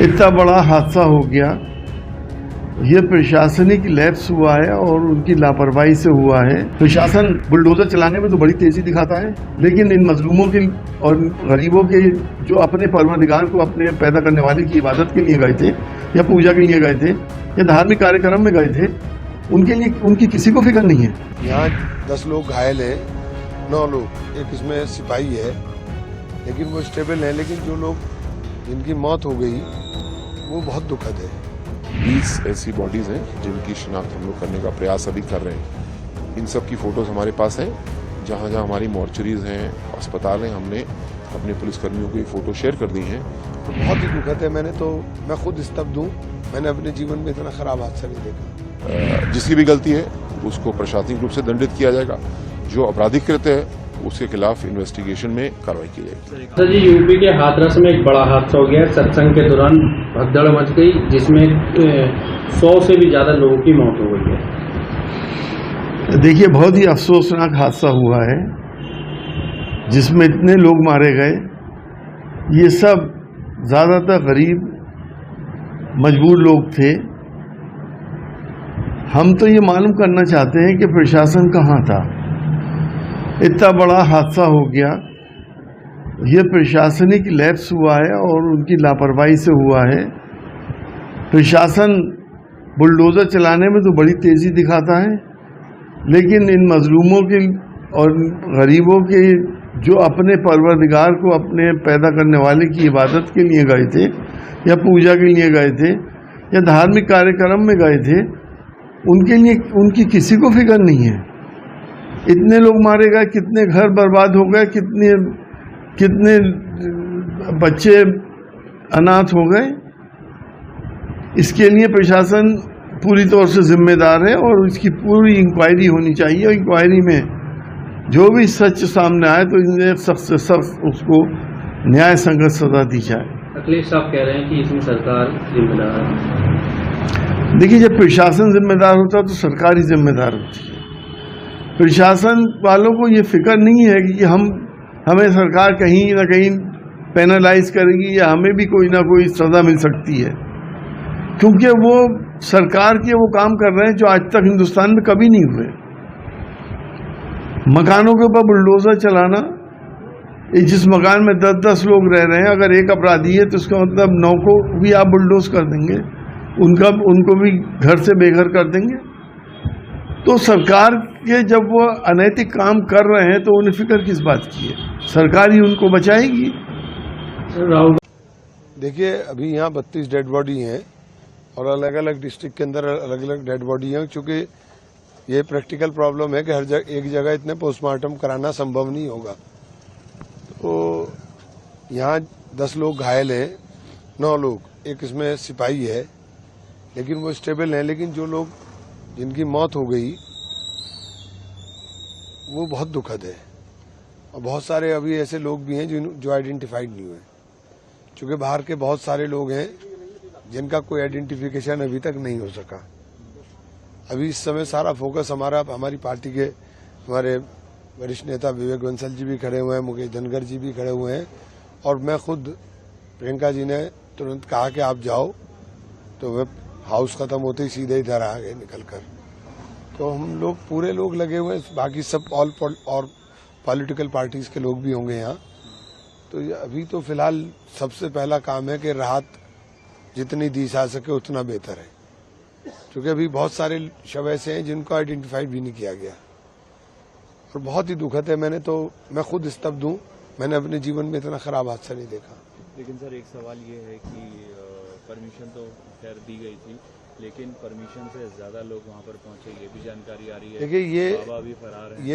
इतना बड़ा हादसा हो गया, ये प्रशासनिक लैप्स हुआ है और उनकी लापरवाही से हुआ है। प्रशासन बुलडोजर चलाने में तो बड़ी तेजी दिखाता है, लेकिन इन मजलूमों के और गरीबों के जो अपने परवरदिगार को अपने पैदा करने वाले की इबादत के लिए गए थे या पूजा के लिए गए थे या धार्मिक कार्यक्रम में गए थे, उनके लिए उनकी किसी को फिक्र नहीं है। यहाँ 10 लोग घायल हैं, 9 लोग, एक इसमें सिपाही है, लेकिन वो स्टेबल है। लेकिन जो लोग जिनकी मौत हो गई वो बहुत दुखद है। 20 ऐसी बॉडीज हैं जिनकी शिनाख्त हम लोग करने का प्रयास अभी कर रहे हैं। इन सब की फोटोज हमारे पास हैं। जहाँ जहाँ हमारी मॉर्चरीज हैं, अस्पताल हैं, हमने अपने पुलिसकर्मियों को ये फोटो शेयर कर दी हैं। तो बहुत ही दुखद है। मैं खुद स्तब्ध हूँ। मैंने अपने जीवन में इतना खराब हादसा नहीं देखा। जिसकी भी गलती है उसको प्रशासनिक रूप से दंडित किया जाएगा। जो आपराधिक कृत्य है उसके खिलाफ इन्वेस्टिगेशन में कार्रवाई की जाएगी। सर जी, यूपी के हाथरस में एक बड़ा हादसा हो गया। सत्संग के दौरान भगदड़ मच गई, जिसमें 100 से भी ज्यादा लोगों की मौत हो गई है। देखिए, बहुत ही अफसोसनाक हादसा हुआ है जिसमें इतने लोग मारे गए। ये सब ज्यादातर गरीब मजबूर लोग थे। हम तो ये मालूम करना चाहते हैं कि प्रशासन कहाँ था। इतना बड़ा हादसा हो गया, ये प्रशासनिक लैप्स हुआ है और उनकी लापरवाही से हुआ है। प्रशासन बुलडोजर चलाने में तो बड़ी तेजी दिखाता है, लेकिन इन मजलूमों के और गरीबों के जो अपने परवरदिगार को अपने पैदा करने वाले की इबादत के लिए गए थे या पूजा के लिए गए थे या धार्मिक कार्यक्रम में गए थे, उनके लिए उनकी किसी को फिक्र नहीं है। इतने लोग मारे गए, कितने घर बर्बाद हो गए, कितने बच्चे अनाथ हो गए। इसके लिए प्रशासन पूरी तौर से जिम्मेदार है और इसकी पूरी इंक्वायरी होनी चाहिए। और इंक्वायरी में जो भी सच सामने आए तो इन्हें सख्त से सख्त उसको न्याय संगत सजा दी जाए। अखिलेश साहब कह रहे हैं कि इसमें सरकार जिम्मेदार है। देखिए, जब प्रशासन जिम्मेदार होता है तो सरकार ही जिम्मेदार होती है। प्रशासन वालों को ये फिक्र नहीं है कि हमें सरकार कहीं ना कहीं पेनलाइज करेगी या हमें भी कोई ना कोई सजा मिल सकती है, क्योंकि वो सरकार के वो काम कर रहे हैं जो आज तक हिंदुस्तान में कभी नहीं हुए। मकानों के ऊपर बुलडोजर चलाना, जिस मकान में 10-10 लोग रह रहे हैं, अगर एक अपराधी है तो उसका मतलब 9 को भी आप बुलडोज कर देंगे, उनको भी घर से बेघर कर देंगे। तो सरकार के जब वो अनैतिक काम कर रहे हैं तो उन्हें फिक्र किस बात की है? सरकार ही उनको बचाएगी। देखिए, अभी यहाँ 32 डेड बॉडी हैं और अलग अलग डिस्ट्रिक्ट के अंदर अलग अलग डेड बॉडी हैं, क्योंकि ये प्रैक्टिकल प्रॉब्लम है कि एक जगह इतने पोस्टमार्टम कराना संभव नहीं होगा। तो यहाँ 10 लोग घायल हैं, 9 लोग, एक इसमें सिपाही है, लेकिन वो स्टेबल है। लेकिन जो लोग जिनकी मौत हो गई वो बहुत दुखद है। और बहुत सारे अभी ऐसे लोग भी हैं जो आइडेंटिफाइड नहीं हुए, क्योंकि बाहर के बहुत सारे लोग हैं जिनका कोई आइडेंटिफिकेशन अभी तक नहीं हो सका। अभी इस समय सारा फोकस हमारी पार्टी के हमारे वरिष्ठ नेता विवेक बंसल जी भी खड़े हुए हैं, मुकेश धनगर जी भी खड़े हुए हैं, और मैं खुद, प्रियंका जी ने तुरंत कहा कि आप जाओ, तो वे हाउस खत्म होते ही सीधे इधर आ गए निकलकर। तो हम लोग पूरे लोग लगे हुए हैं, बाकी सब और पॉलिटिकल पार्टीज के लोग भी होंगे यहाँ। तो अभी तो फिलहाल सबसे पहला काम है कि राहत जितनी दी जा सके उतना बेहतर है, क्योंकि अभी बहुत सारे शव ऐसे हैं जिनको आइडेंटिफाइड भी नहीं किया गया और बहुत ही दुखद है। मैं खुद स्तब्ध हूँ। मैंने अपने जीवन में इतना खराब हादसा नहीं देखा। लेकिन सर, एक सवाल ये है कि परमिशन तो खैर दी गई थी, लेकिन परमिशन से ज्यादा लोग वहां पर पहुंचे, ये भी जानकारी आ रही है। देखिए, बाबा भी फरार है।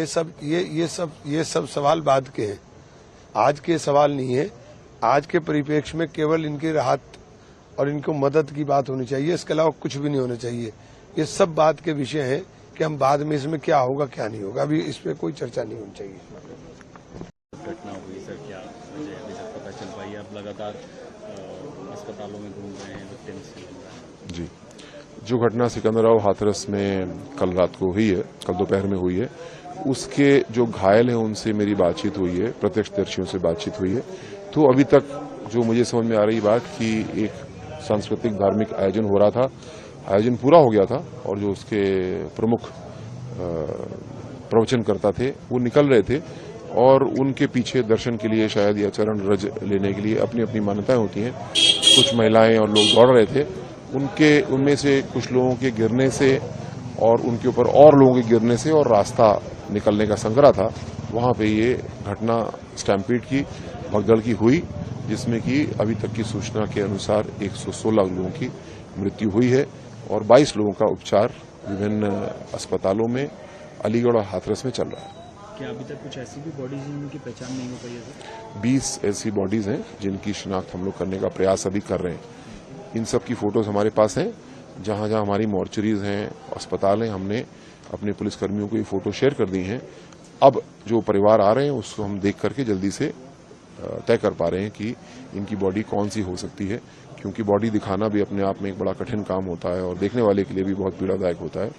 ये सब सवाल बाद के हैं, आज के सवाल नहीं है। आज के परिप्रेक्ष्य में केवल इनकी राहत और इनको मदद की बात होनी चाहिए, इसके अलावा कुछ भी नहीं होना चाहिए। ये सब बात के विषय हैं कि हम बाद में इसमें क्या होगा क्या नहीं होगा, अभी इस पर कोई चर्चा नहीं होनी चाहिए। घटना हुई सर, क्या वजह अभी तक पता चल पाई? आप लगातार अस्पतालों में घूम रहे हैं, विक्टिम्स। जी, जो घटना सिकंदराव हाथरस में कल रात को हुई है, कल दोपहर में हुई है, उसके जो घायल हैं उनसे मेरी बातचीत हुई है, प्रत्यक्षदर्शियों से बातचीत हुई है। तो अभी तक जो मुझे समझ में आ रही बात कि एक सांस्कृतिक धार्मिक आयोजन हो रहा था। आयोजन पूरा हो गया था और जो उसके प्रमुख प्रवचनकर्ता थे वो निकल रहे थे और उनके पीछे दर्शन के लिए शायद या चरण रज लेने के लिए अपनी अपनी मान्यताएं होती हैं। कुछ महिलाएं और लोग दौड़ रहे थे, उनमें से कुछ लोगों के गिरने से और उनके ऊपर और लोगों के गिरने से और रास्ता निकलने का संकरा था। वहां पे ये घटना स्टैम्पीड की भगदड़ की हुई, जिसमें कि अभी तक की सूचना के अनुसार 116 लोगों की मृत्यु हुई है और 22 लोगों का उपचार विभिन्न अस्पतालों में अलीगढ़ और हाथरस में चल रहा है। क्या अभी तक कुछ ऐसी भी बॉडीज हैं जिनकी पहचान नहीं हो पाई है सर? 20 ऐसी बॉडीज हैं जिनकी शिनाख्त हम लोग करने का प्रयास अभी कर रहे हैं। इन सब की फोटोज हमारे पास हैं। जहां जहां हमारी मॉर्चरीज हैं, अस्पताल हैं, हमने अपने पुलिसकर्मियों को ये फोटो शेयर कर दी हैं। अब जो परिवार आ रहे हैं उसको हम देख करके जल्दी से तय कर पा रहे हैं कि इनकी बॉडी कौन सी हो सकती है, क्योंकि बॉडी दिखाना भी अपने आप में एक बड़ा कठिन काम होता है और देखने वाले के लिए भी बहुत पीड़ादायक होता है।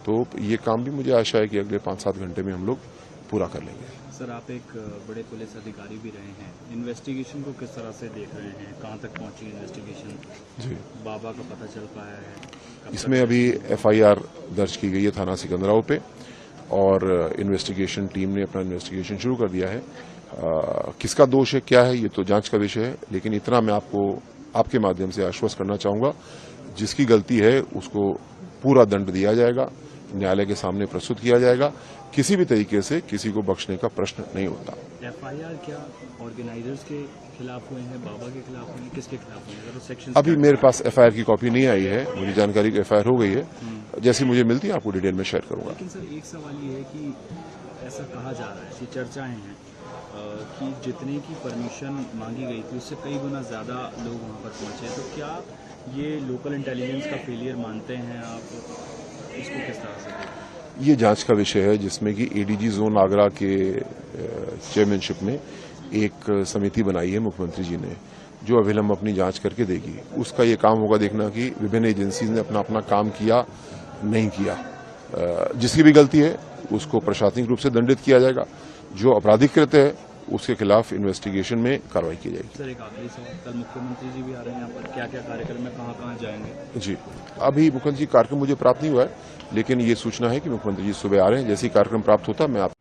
तो ये काम भी मुझे आशा है कि अगले 5-7 घंटे में हम लोग पूरा कर लेंगे। सर, आप एक बड़े पुलिस अधिकारी भी रहे हैं, इन्वेस्टिगेशन को किस तरह से देख रहे हैं? कहाँ तक पहुंची इन्वेस्टिगेशन? जी, बाबा का पता चल पाया है? इसमें अभी FIR दर्ज की गई है थाना सिकंदराव पे और इन्वेस्टिगेशन टीम ने अपना इन्वेस्टिगेशन शुरू कर दिया है। किसका दोष है, क्या है, ये तो जांच का विषय है, लेकिन इतना मैं आपको आपके माध्यम से आश्वस्त करना चाहूंगा, जिसकी गलती है उसको पूरा दंड दिया जाएगा, न्यायालय के सामने प्रस्तुत किया जाएगा। किसी भी तरीके से किसी को बख्शने का प्रश्न नहीं होता। FIR क्या ऑर्गेनाइजर्स के खिलाफ हुए हैं, बाबा के खिलाफ हुए हैं, किसके खिलाफ हुए हैं? तो सेक्शन अभी मेरे पास FIR की कॉपी नहीं आई है, मुझे जानकारी की FIR हो गई है। जैसी मुझे मिलती है आपको डिटेल में शेयर करूंगा। लेकिन सर, एक सवाल ये है कि ऐसा कहा जा रहा है कि चर्चाएं हैं कि जितने की परमिशन मांगी गई थी उससे कई गुना ज्यादा लोग वहां पर पहुंचे, तो क्या ये लोकल इंटेलिजेंस का फेलियर मानते हैं आप? इसको किस तरह से देखते हैं? ये जांच का विषय है, जिसमें कि ADG जोन आगरा के चेयरमैनशिप में एक समिति बनाई है मुख्यमंत्री जी ने, जो अविलंब अपनी जांच करके देगी। उसका ये काम होगा देखना कि विभिन्न एजेंसीज ने अपना अपना काम किया नहीं किया। जिसकी भी गलती है उसको प्रशासनिक रूप से दंडित किया जाएगा। जो आपराधिक कृत्य है उसके खिलाफ इन्वेस्टिगेशन में कार्रवाई की जाएगी। सर, एक आखिरी सवाल, कल मुख्यमंत्री जी भी आ रहे हैं यहाँ पर, क्या क्या कार्यक्रम में कहाँ जाएंगे? जी, अभी मुख्यमंत्री जी कार्यक्रम मुझे प्राप्त नहीं हुआ है, लेकिन ये सूचना है कि मुख्यमंत्री जी सुबह आ रहे हैं। जैसे ही कार्यक्रम प्राप्त होता मैं आप